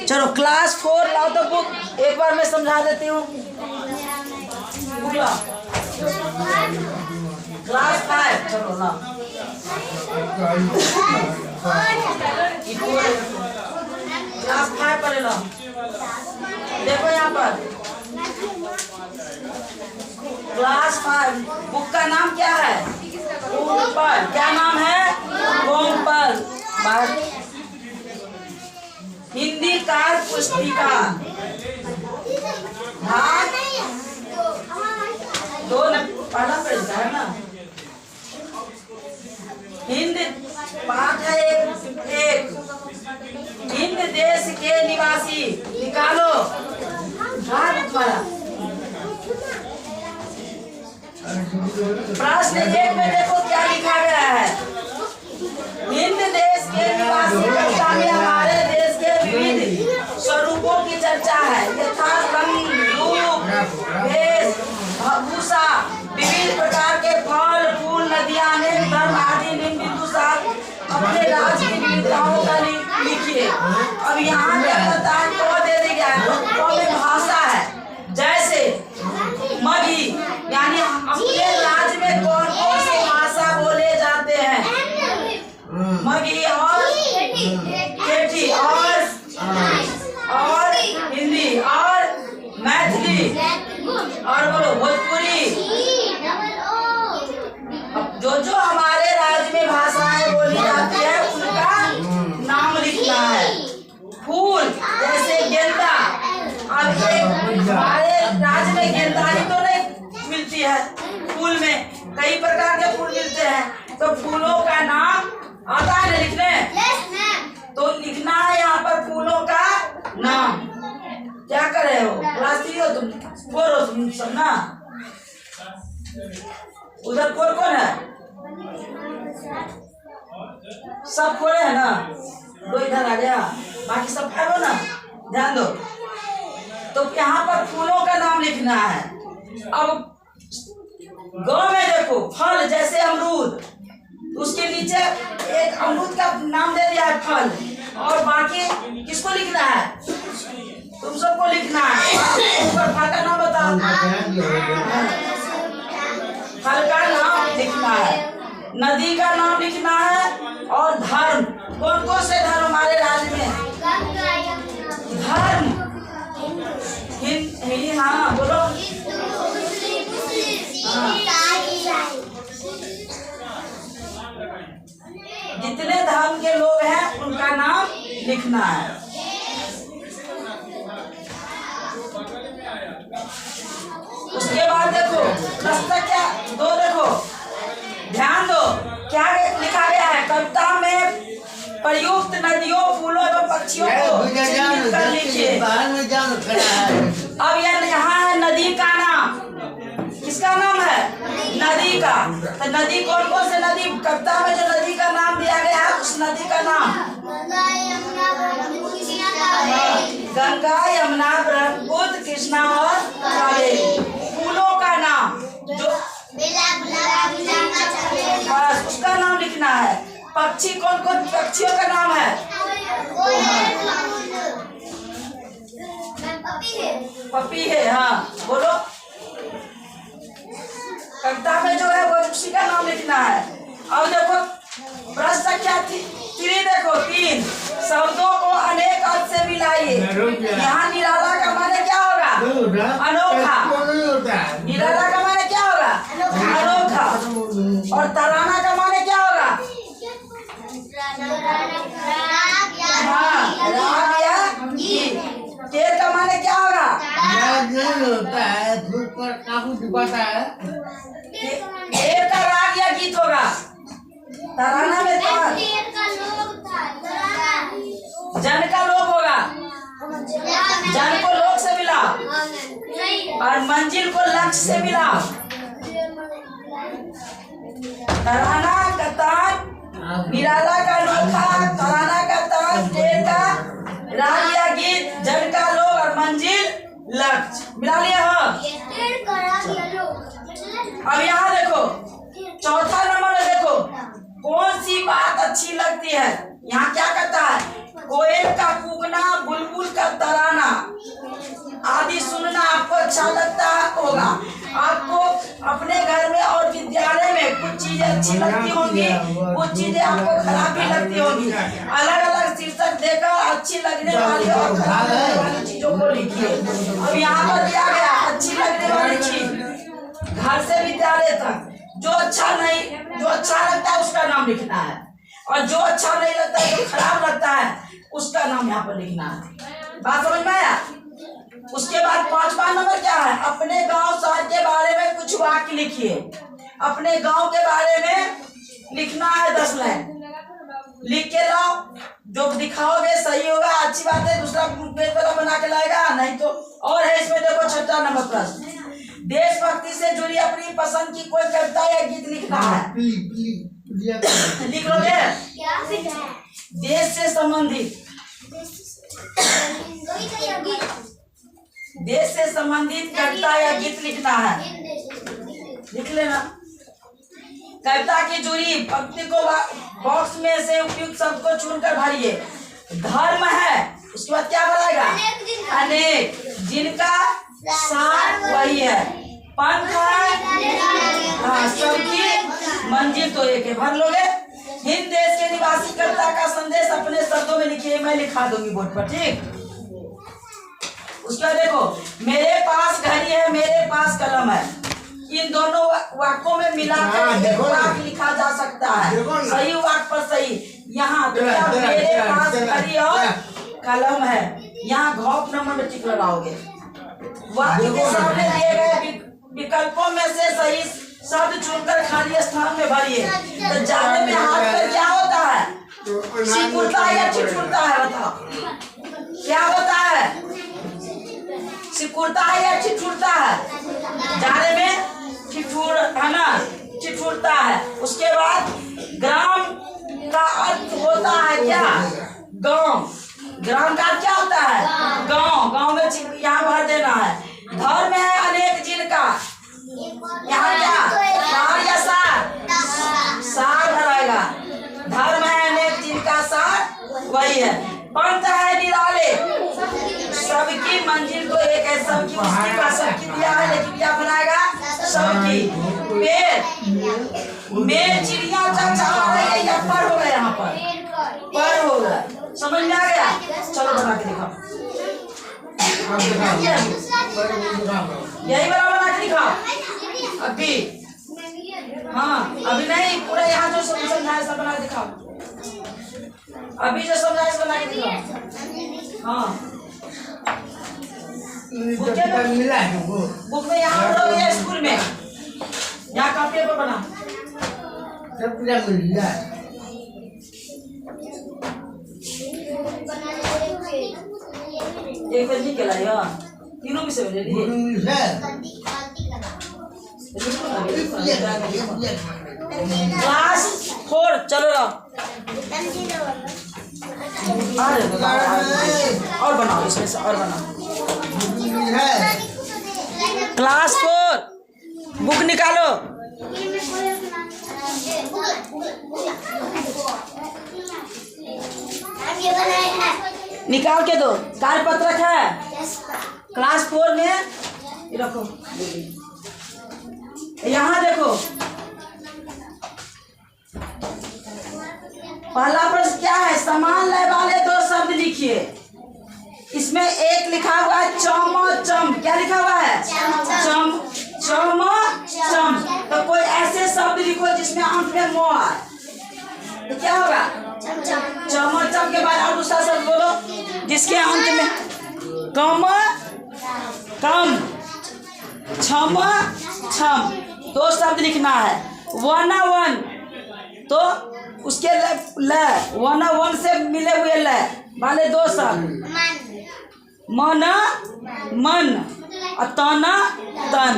चलो क्लास 4 लाओ तो बुक, एक बार मैं समझा देती हूँ। बुक लाओ, क्लास 5 चलो ना। क्लास 5 पढ़े लो। देखो यहाँ पर क्लास 5 बुक का नाम क्या है? कोमपल। क्या नाम है? कोमपल। हिंदी कार पुस्तिका भाग 2 पढ़ा पड़ता है ना। हिंद पाठ है एक। हिंद देश के निवासी निकालो तुम्हारा प्रश्न 1 में देखो क्या लिखा गया है। हिंद देश के निवासी कविता में हमारे देश के विविध स्वरूपों की चर्चा है। यथा रंग, रूप, भेष, भूषा, विविध प्रकार के फल, फूल, नदियां, अनेक धर्म आदि निम्न बिंदु साथ अपने राज्य की विविधताओं का लिखिए। अब यहाँ क्या करता है? तो दे दिया तो में भाषा है। जैसे मगही, यानी अपने राज्य में कौन कौन सी भाषा बोले जाते हैं? मगही और ठेठी और हिंदी और मैथिली और बोलो भोजपुरी। अब जो हमारे राज्य में भाषाएं बोली जाती है उनका नाम लिखना है। फूल जैसे गेंदा, अब हमारे राज्य में गेंदा ही तो नहीं मिलती है। फूल में कई प्रकार के फूल मिलते हैं, तो फूलों का नाम आता है ना लिखने? तो लिखना है यहाँ पर फूलों का नाम। क्या कर रहे हो? क्लास 3 हो तुम, 4 हो तुम सब ना। उधर 4 कौन है? सब 4 है ना। 2 इधर आ गया, बाकी सब 5 हो ना। ध्यान दो। तो यहाँ पर फूलों का नाम लिखना है। अब गाँव में देखो फल जैसे अमरूद, उसके नीचे एक अमरूद का नाम दे दिया है फल, और बाकी किसको लिखना है? तुम सबको लिखना है। ऊपर फल का नाम बताओ। फल का नाम लिखना है, नदी का नाम लिखना है, और धर्म कौन कौन से धर्म हमारे राज्य में? धर्म हिंदी, हाँ बोलो। जितने धर्म के लोग हैं उनका नाम लिखना है। उसके बाद देखो रास्ता क्या 2 देखो, ध्यान दो क्या लिखा गया है। कविता में प्रयुक्त नदियों, फूलों एवं पक्षियों को चिन्हित कर लीजिए। अब यहाँ है नदी का नाम। किसका नाम है? नदी का। तो नदी कौन कौन से नदी? कविता में जो नदी का नाम दिया गया है उस नदी का नाम गंगा, यमुना, ब्रह्मपुत्र, कृष्णा और कावेरी। फूलों का नाम जो बस उसका नाम लिखना है। पक्षी कौन कौन पक्षियों का नाम है? पपी है, हाँ बोलो। कविता में जो है वो उसी का नाम लिखना है। अब देखो प्रश्न संख्या 3 देखो 3 शब्दों को अनेक अर्थ से मिलाइए। यहाँ निराला का माने क्या होगा? अनोखा। निराला का माने क्या होगा? अनोखा। और तराना का माने क्या होगा? हाँ, राग या गीत। तेर का माने क्या होगा? होता है, धूप पर काबू डुबाता है। तेर का राग या गीत होगा। तराना में जन का लोक होगा। जन को लोक से मिला और मंजिल को लक्ष्य से मिला। तराना का तान, निराला का अनोखा, तराना का तान, तेर का राग या गीत, जन का लोक और मंजिल लक्ष्य। मिला लिया हाँ। अब यहाँ देखो चौथा नंबर में देखो कौन सी बात अच्छी लगती है। यहाँ क्या करता है? अलग अलग शीर्षक देकर अच्छी लगने वाली और खराब लगने वाली चीजों को लिखिए। अब यहाँ पर दिया गया अच्छी लगने वाली चीज घर से विद्यालय तक, जो अच्छा लगता है उसका नाम लिखना है, और जो अच्छा नहीं लगता है, जो खराब लगता है, उसका नाम यहाँ पर लिखना है। बात समझ में आया? उसके बाद 5वां नंबर क्या है? अपने गांव शहर के बारे में कुछ वाक्य लिखिए। अपने गांव के बारे में लिखना है 10 लाइन लिख के लाओ। जो दिखाओगे सही होगा, अच्छी बात है, दूसरा पेज वाला बना के लाएगा, नहीं तो और है इसमें। देखो 6वां नंबर प्रश्न, देशभक्ति से जुड़ी अपनी पसंद की कोई कविता या गीत लिखना है। लिख लोगे? देश से संबंधित कविता या गीत लिखना है, लिख लेना। कविता की जुड़ी पंक्ति को बॉक्स में से उपयुक्त शब्द को चुनकर भरिए। धर्म है, उसके बाद क्या बनाएगा? अनेक, जिनका सार वही है, पंथ है, हाँ, सबकी मंजिल तो एक है, भर लोगे। हिंद देश के निवासी कविता का संदेश अपने शब्दों में लिखिए, मैं लिखा दूंगी बोर्ड पर, ठीक। उसका देखो, मेरे पास घड़ी है, मेरे पास कलम है, इन दोनों वाक्यों में मिलाकर एक वाक्य लिखा जा सकता है। सही वाक्य पर सही। यहाँ तो क्या मेरे पास घड़ी और कलम है, यहाँ घोप नंबर में टिक लगाओगे। वाक्य के सामने दिए गए विकल्पों में से सही शब्द चुनकर खाली स्थान में भरिए। तो जाने में हाथ पर क्या होता है? सिकुड़ता है या छिटपुड़ता है? बताओ क्या होता है? सिकुड़ता है या छिटपुड़ता है? जाने में छिटपुड़ है ना, छिटपुड़ता है। उसके बाद ग्राम का अर्थ होता है क्या? गांव। ग्राम का क्या होता है? गांव। गांव में यहाँ भर देना है। धर्म है अनेक जिनका, यहाँ क्या? सार या सार? सार भराएगा। धर्म है अनेक जिनका सार वही है। पंथ है निराले, सबकी मंजिल तो एक है, सबकी उसकी का सबकी दिया है, लेकिन क्या बनाएगा? सबकी। पेड़ चिड़िया चहचहा रही है, या पर होगा? यहाँ पर होगा। समझ में आ गया? चलो बना के दिखाओ, यही वाला बना के दिखाओ अभी। हाँ अभी नहीं, पूरा यहाँ जो समझाया सब बना के दिखाओ। अभी जो समझाया सब बना के दिखाओ। हाँ बुक में यहाँ पढ़ोगे, स्कूल में यहाँ कॉपी पर बना। एक पेज लिख के लाइए, तीनों में से ले लीजिए। क्लास 4 चलो और बनाओ, इसमें से और बनाओ। क्लास 4 बुक निकालो। निकाल के दो। कार्य पत्रक है क्लास 4 में, ये रखो। यहाँ देखो, पहला प्रश्न क्या है? समान लय वाले 2 शब्द लिखिए। इसमें एक लिखा हुआ है चम। क्या लिखा हुआ है? चम। तो कोई ऐसे शब्द लिखो जिसमें अंत में मो आए, तो क्या होगा? चम के बाद और दूसरा शब्द बोलो जिसके अंत में कम, छम। 2 शब्द लिखना है। वन, तो उसके ल 1 से मिले हुए ल वाले 2 शब्द, मन और तन।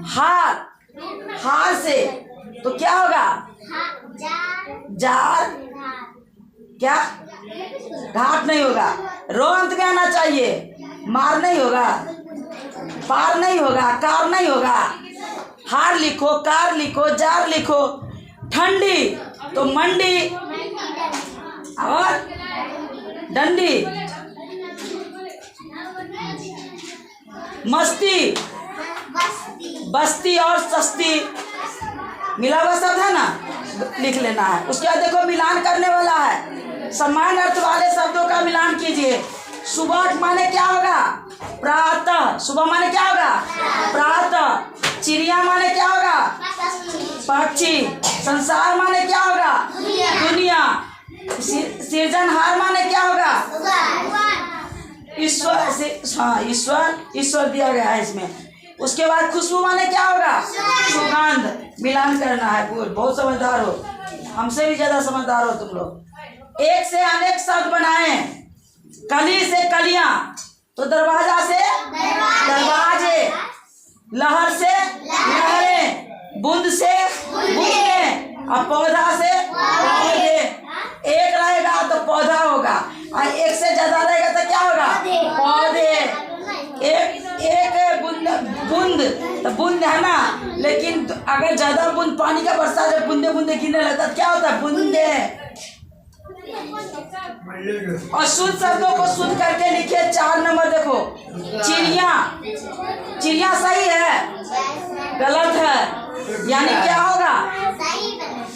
हार से तो क्या होगा? जार। क्या? घाट नहीं होगा। रो अंत में आना चाहिए। मार नहीं होगा, पार नहीं होगा, कार नहीं होगा। हार लिखो, कार लिखो, जार लिखो। ठंडी तो मंडी और डंडी। मस्ती, बस्ती और सस्ती, मिला हुआ शब्द है ना, लिख लेना है। उसके बाद देखो मिलान करने वाला है। समान अर्थ वाले शब्दों का मिलान कीजिए। सुबह माने क्या होगा? प्रातः। सुबह माने क्या होगा? प्रातः। चिड़िया माने क्या होगा? पक्षी। संसार माने क्या होगा? दुनिया। सृजनहार माने क्या होगा? ईश्वर। हाँ, ईश्वर दिया गया है इसमें। उसके बाद खुशबू माने क्या होगा? सुगंध। मिलान करना है। गुड, बहुत समझदार हो, हमसे भी ज्यादा समझदार हो तुम लोग। एक से अनेक शब्द बनाए। कली से कलियां, तो दरवाजा से दरवाजे, लहर से लहरें, बूंद से बूंदें, और पौधा से पौधे। एक रहेगा तो पौधा होगा, और एक से ज्यादा रहेगा तो क्या होगा? पौधे। एक बूंद तो बूंद है ना, लेकिन अगर ज्यादा बूंद पानी का बरसा जब बूंदे बूंदे गिरने लगता है क्या होता है? बूंदे। और शुद्ध शब्दों को शुद्ध करके लिखिए। 4 नंबर देखो। चिड़िया। चिड़िया सही है, गलत है, यानी क्या होगा?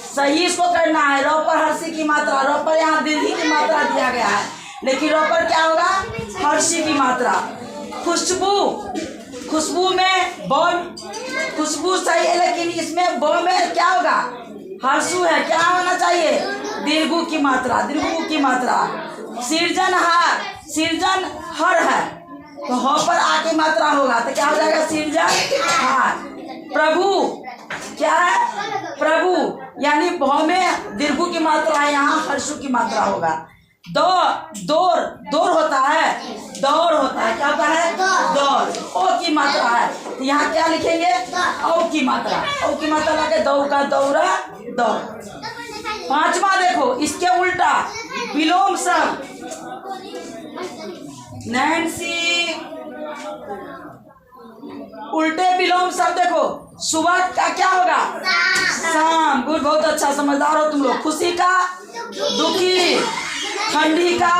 सही इसको करना है। रौ पर हर्षी की मात्रा, रौ पर यहाँ दीर्घी की मात्रा दिया गया है, लेकिन रौ पर क्या होगा? हर्षी की मात्रा। खुशबू। खुशबू में बॉल, खुशबू सही है, लेकिन इसमें बॉ में क्या होगा? हर्षु है, क्या होना चाहिए? दीर्घु की मात्रा, दीर्घु की मात्रा। सृजनहार, सृजन हर है, तो ह पर आ की मात्रा होगा तो क्या हो जाएगा? सृजनहार। प्रभु क्या है? प्रभु, यानी भौ में दीर्घु की मात्रा है, यहाँ हर्षु की मात्रा होगा। दौर, दौर होता है, दौड़ होता है, क्या होता है? दौड़। ओ की मात्रा है, तो यहाँ क्या लिखेंगे? औ की मात्रा। औ की मात्रा लगे दौड़ का दौरा, दौड़। 5वां देखो, इसके उल्टा विलोम शब्द। नैन्सी, उल्टे विलोम शब्द देखो। सुबह का क्या होगा? शाम। गुड, बहुत अच्छा, समझदार हो तुम लोग। खुशी का दुखी, ठंडी का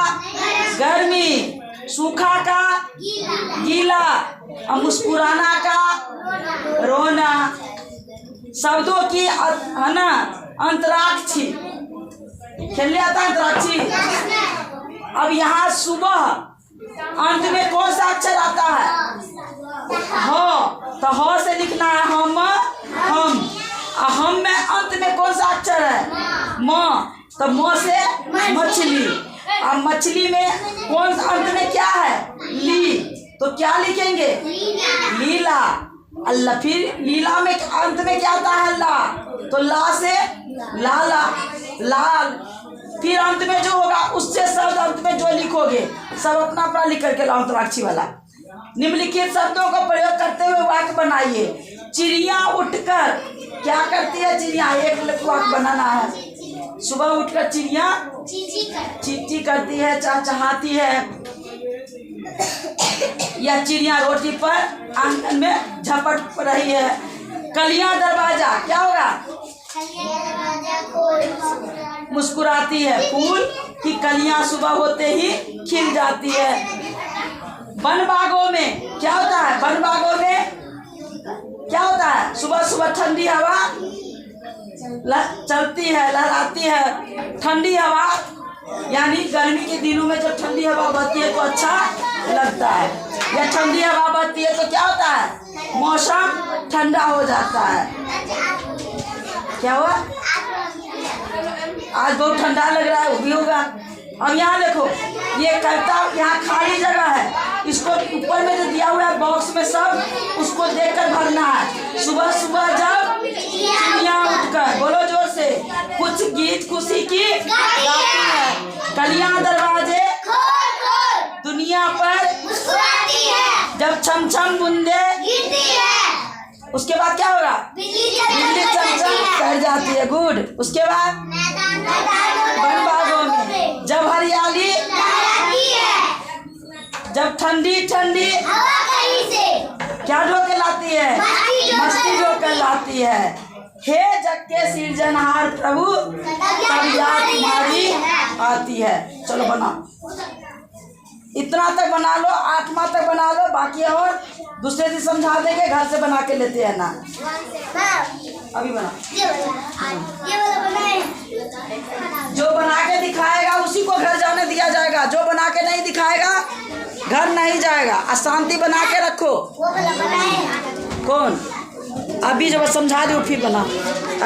गर्मी, सूखा का गीला, और मुस्कुराना का रोना। शब्दों की है ना अंतराक्षी। खेलने आता है अंतराक्षी? अब यहाँ सुबह अंत में कौन सा अक्षर आता है? ह, तो ह से लिखना है हम। हम में अंत में कौन सा अक्षर है? म, तो म से मछली। अब मछली में कौन सा अंत में क्या है? ली, तो क्या लिखेंगे? लीला। अल्लाह। फिर लीला में अंत में क्या आता है? ला, तो ला से लाला, लाल। फिर अंत में जो होगा उससे शब्द अंत में जो लिखोगे सब अपना अपना लिख करके लाओ अंतराक्षी वाला। निम्नलिखित शब्दों का प्रयोग करते हुए वाक्य बनाइए। चिड़िया उठकर क्या करती है? चिड़िया, एक वाक्य बनाना है। सुबह उठकर चिड़िया चींची करती है, चहचहाती है, या चिड़िया रोटी पर आंगन में झपट रही है। कलियां दरवाजा, क्या होगा? मुस्कुराती है। फूल की कलियां सुबह होते ही खिल जाती है। वन बागों में क्या होता है? वन बागों में क्या होता है? सुबह सुबह ठंडी हवा चलती है, लहराती है। ठंडी हवा यानी गर्मी के दिनों में जब ठंडी हवा बहती है तो अच्छा लगता है, या ठंडी हवा बहती है तो क्या होता है? मौसम ठंडा हो जाता है। क्या हुआ? आज बहुत ठंडा लग रहा है, वो भी होगा। अब यहाँ देखो, ये कविता यहाँ खाली जगह है, इसको ऊपर में जो दिया हुआ है बॉक्स में सब उसको देखकर भरना है। सुबह सुबह जब चिड़िया उठकर, बोलो जोर से, कुछ गीत खुशी की गाती है। कलियां दरवाजे दुनिया पर मुस्कुराती है, जब छम छम बूंदे गिरती है। उसके बाद क्या होगा? बिजली चमचम कर जाती है। गुड। उसके बाद वन बागों में जब हरियाली है, जब ठंडी ठंडी क्या ढोके लाती है? मस्ती ढोकर लाती है। हे जग के सृजनहार प्रभु, तब याद तुम्हारी आती है। चलो बनाओ, इतना तक बना लो, 8वां तक बना लो, बाकी और दूसरे दिन समझा देंगे, घर से बना के लेते हैं ना। अभी बना। जो बना के दिखाएगा उसी को घर जाने दिया जाएगा, जो बना के नहीं दिखाएगा घर नहीं जाएगा। अशांति बना के रखो। कौन? अभी जब समझा दो फिर बना।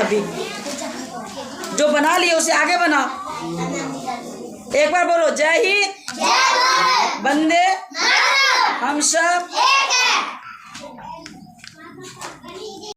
अभी जो बना लिए उसे आगे बना। एक बार बोलो, जय हिंद, वंदे हम सब